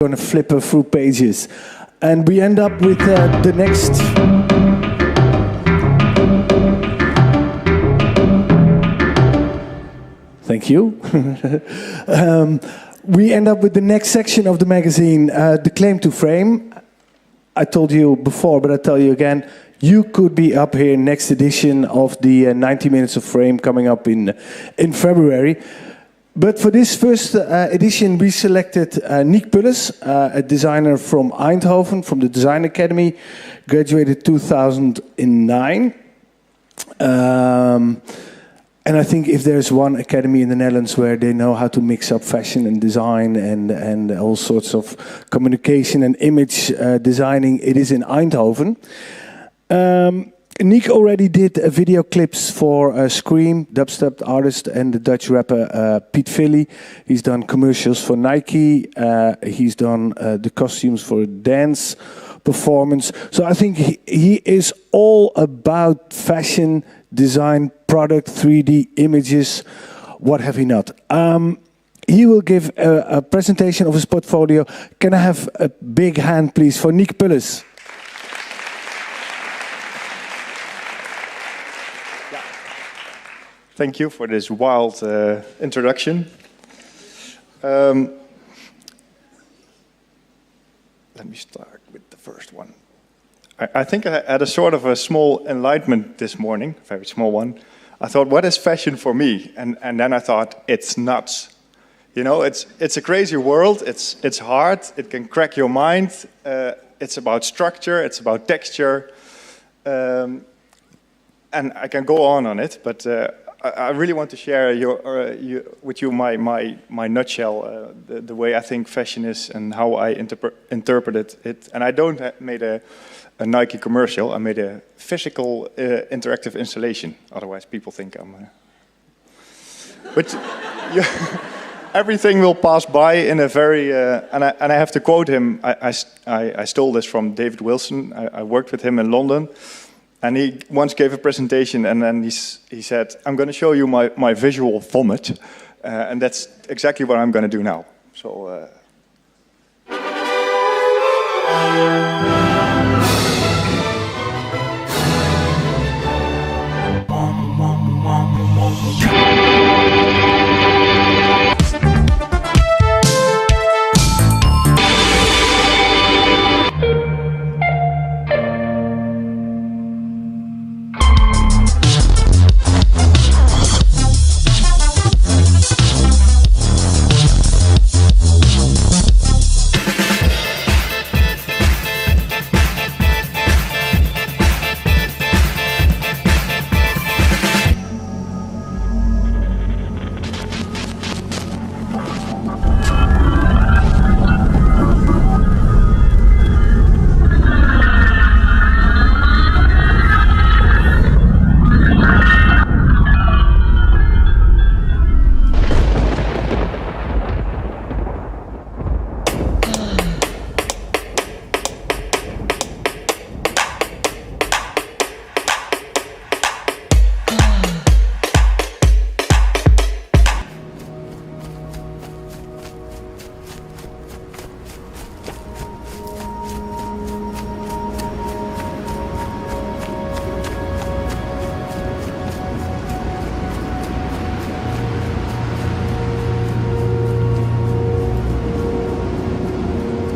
going to flip through pages. And we end up with the next... Thank you. We end up with the next section of the magazine, the claim to fame. I told you before, but I tell you again, you could be up here next edition of the 90 Minutes of Fame coming up in February. But for this first edition, we selected Niek Pulles, a designer from Eindhoven, from the Design Academy, graduated 2009. And I think if there's one academy in the Netherlands where they know how to mix up fashion and design and all sorts of communication and image designing, it is in Eindhoven. Niek already did video clips for Scream, dubstep artist, and the Dutch rapper Piet Villy. He's done commercials for Nike. He's done the costumes for dance performance. So I think he is all about fashion, design, product, 3D images, what have you not. He will give a presentation of his portfolio. Can I have a big hand, please, for Niek Pulles? Thank you for this wild introduction. Let me start with the first one. I think I had a sort of a small enlightenment this morning, a very small one. I thought, what is fashion for me? And then I thought, it's nuts. You know, it's a crazy world. It's hard. It can crack your mind. It's about structure. It's about texture. And I can go on it, but I really want to share with you my nutshell, the way I think fashion is and how I interpreted it. And I don't made a Nike commercial. I made a physical interactive installation. Otherwise, people think I'm. But everything will pass by in a very. And I have to quote him. I stole this from David Wilson. I worked with him in London. And he once gave a presentation, and then he said, "I'm going to show you my visual vomit," and that's exactly what I'm going to do now. So.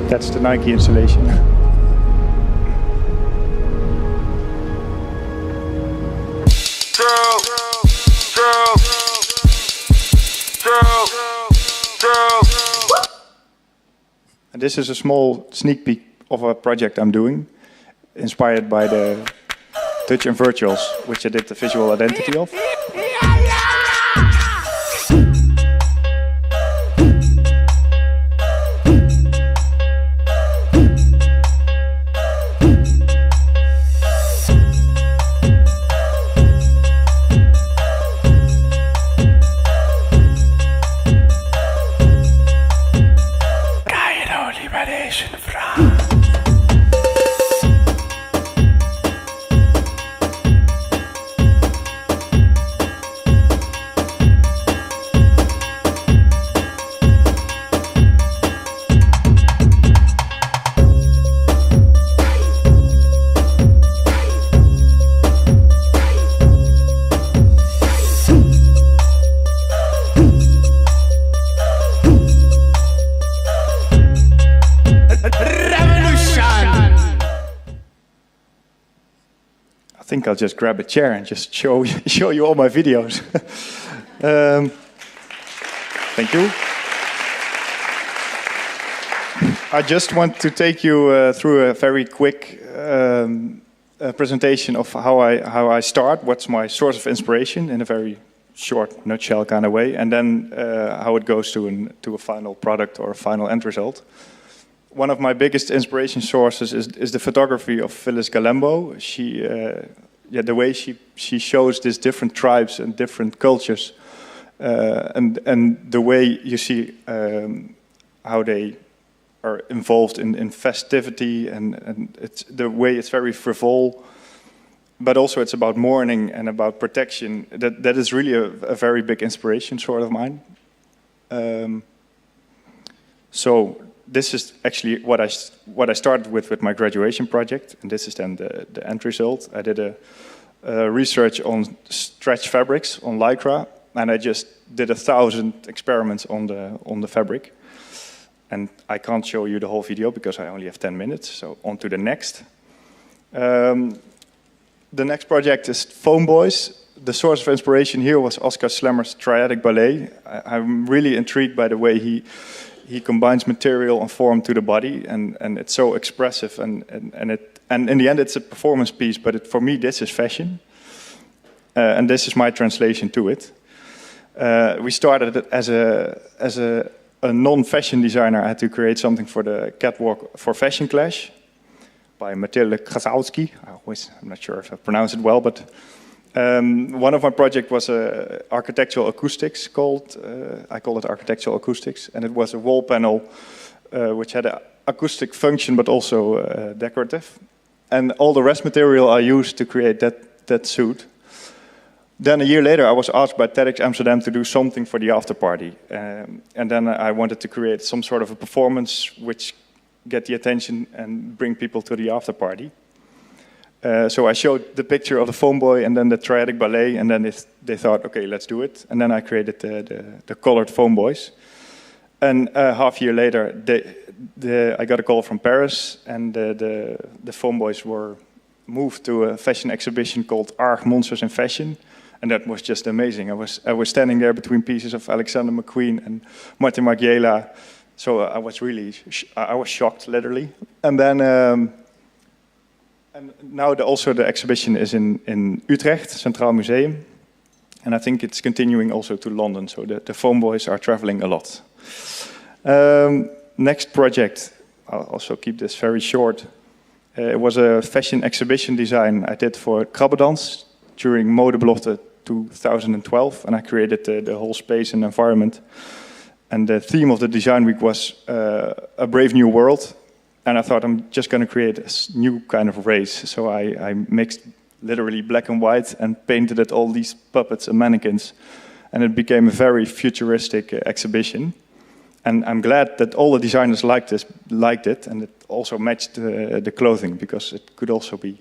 That's the Nike installation. And this is a small sneak peek of a project I'm doing, inspired by the Dutch and Virtuals, which I did the visual identity of. think I'll just grab a chair and just show you all my videos. Thank you. I just want to take you through a very quick presentation of how I start, what's my source of inspiration in a very short nutshell kind of way, and then how it goes to a final product or a final end result. One of my biggest inspiration sources is the photography of Phyllis Galembo. The way she shows these different tribes and different cultures, and the way you see how they are involved in festivity, and it's the way it's very frivole, but also it's about mourning and about protection. That is really a very big inspiration sort of mine. So this is actually what I started with my graduation project, and this is then the end result. I did a research on stretch fabrics on Lycra, and I just did 1,000 experiments on the fabric. And I can't show you the whole video because I only have 10 minutes, so on to the next. The next project is Foam Boys. The source of inspiration here was Oscar Slemmer's triadic ballet. I'm really intrigued by the way he combines material and form to the body, and it's so expressive, and in the end it's a performance piece, but for me this is fashion, and this is my translation to it. We started it as a non-fashion designer. I had to create something for the catwalk for Fashion Clash by Mathilde Krasowski. I'm not sure if I pronounced it well, but one of my projects was architectural acoustics I call it architectural acoustics, and it was a wall panel which had an acoustic function but also decorative. And all the rest material I used to create that suit. Then a year later, I was asked by TEDx Amsterdam to do something for the after party. And then I wanted to create some sort of a performance which get the attention and bring people to the after party. So I showed the picture of the foam boy and then the triadic ballet, and then they thought, okay, let's do it. And then I created the colored foam boys. And half a year later, I got a call from Paris, and the foam boys were moved to a fashion exhibition called Arg Monsters in Fashion. And that was just amazing. I was standing there between pieces of Alexander McQueen and Martin Margiela. So I was shocked, literally. And then, and now also the exhibition is in Utrecht, Centraal Museum. And I think it's continuing also to London. So the foam boys are traveling a lot. Next project, I'll also keep this very short. It was a fashion exhibition design I did for Krabbedans during Modebelofte 2012, and I created the whole space and environment. And the theme of the design week was a brave new world. And I thought I'm just going to create a new kind of race. So I mixed literally black and white and painted it all these puppets and mannequins. And it became a very futuristic exhibition. And I'm glad that all the designers liked it, and it also matched the clothing, because it could also be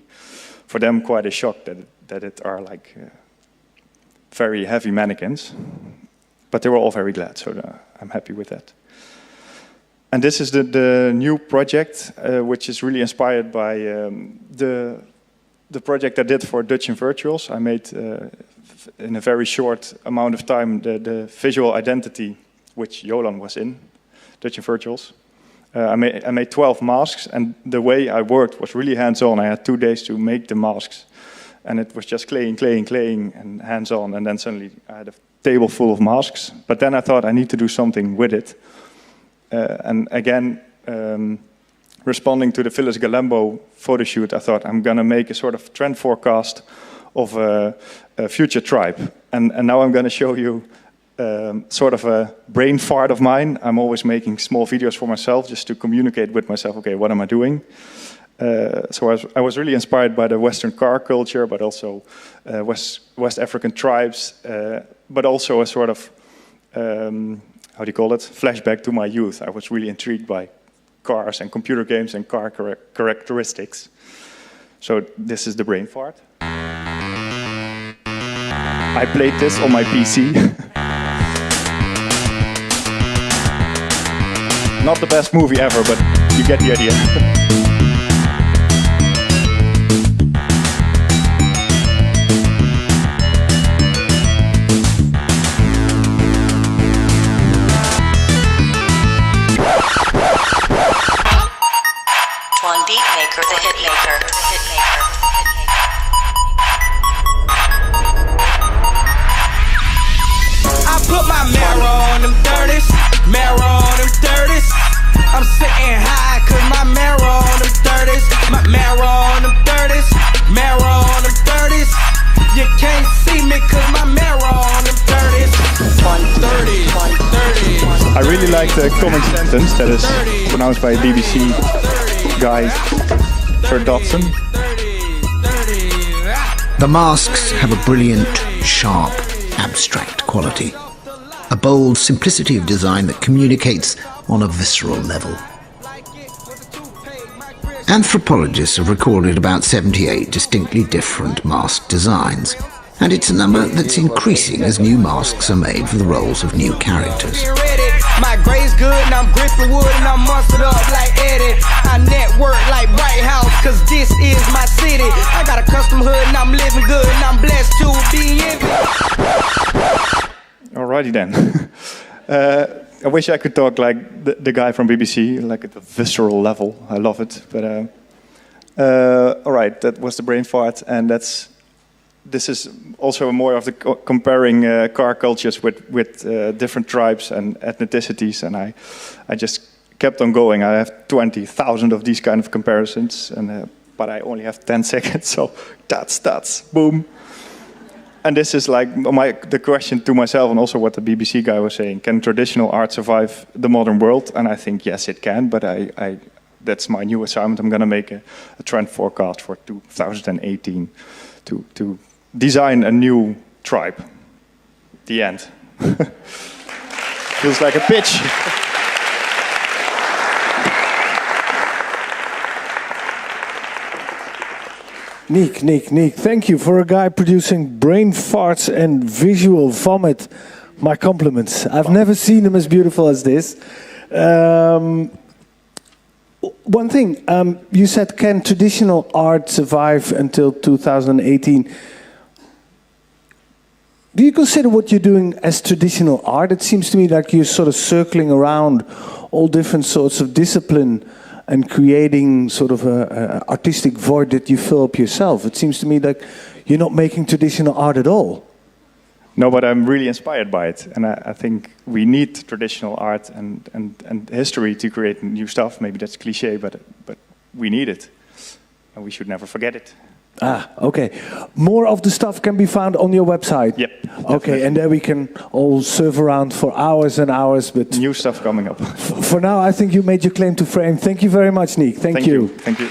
for them quite a shock that it are like very heavy mannequins. But they were all very glad, so I'm happy with that. And this is the new project, which is really inspired by the project I did for Dutch in Virtuals. I made in a very short amount of time the visual identity which Jolan was in, Dutch in Virtuals. I made 12 masks, and the way I worked was really hands-on. I had 2 days to make the masks, and it was just claying, and hands-on, and then suddenly I had a table full of masks. But then I thought I need to do something with it. And again, responding to the Phyllis Galembo photo shoot, I thought I'm going to make a sort of trend forecast of a future tribe. And now I'm going to show you sort of a brain fart of mine. I'm always making small videos for myself just to communicate with myself, okay, what am I doing? So I was really inspired by the Western car culture, but also West African tribes, but also a sort of, how do you call it, flashback to my youth. I was really intrigued by cars and computer games and car characteristics. So this is the brain fart. I played this on my PC. Not the best movie ever, but you get the idea. I put my marrow on them 30s, marrow on them 30s. I'm sitting high cause my marrow on them 30s, my marrow on them 30s, marrow on them 30s. You can't see me cause my marrow on them 30s. 130, 130. I really like the comic sentence that is pronounced by a BBC guy, Sir Dodson. The masks have a brilliant, sharp, abstract quality. A bold simplicity of design that communicates on a visceral level. Anthropologists have recorded about 78 distinctly different mask designs, and it's a number that's increasing as new masks are made for the roles of new characters. My grade's good and I'm gripping wood and I'm mustered up like Eddie. I network like White House cause this is my city. I got a custom hood and I'm living good and I'm blessed to be in. Alrighty then. I wish I could talk like the guy from BBC, like at the visceral level. I love it. But all right, that was the brain fart, and this is also more of the comparing car cultures with different tribes and ethnicities, and I just kept on going. I have 20,000 of these kind of comparisons, and but I only have 10 seconds, so that's boom. And this is like the question to myself, and also what the BBC guy was saying: can traditional art survive the modern world? And I think yes, it can. But that's my new assignment. I'm going to make a trend forecast for 2018 to design a new tribe. The end. Feels like a pitch. Niek, thank you for a guy producing brain farts and visual vomit. My compliments. I've never seen him as beautiful as this. One thing, you said, can traditional art survive until 2018? Do you consider what you're doing as traditional art? It seems to me like you're sort of circling around all different sorts of discipline and creating sort of an artistic void that you fill up yourself. It seems to me like you're not making traditional art at all. No, but I'm really inspired by it. And I think we need traditional art and history to create new stuff. Maybe that's cliche, but we need it. And we should never forget it. Ah, okay. More of the stuff can be found on your website? Yep. Okay, definitely. And there we can all surf around for hours and hours. But new stuff coming up. For now, I think you made your claim to fame. Thank you very much, Niek. Thank you. Thank you.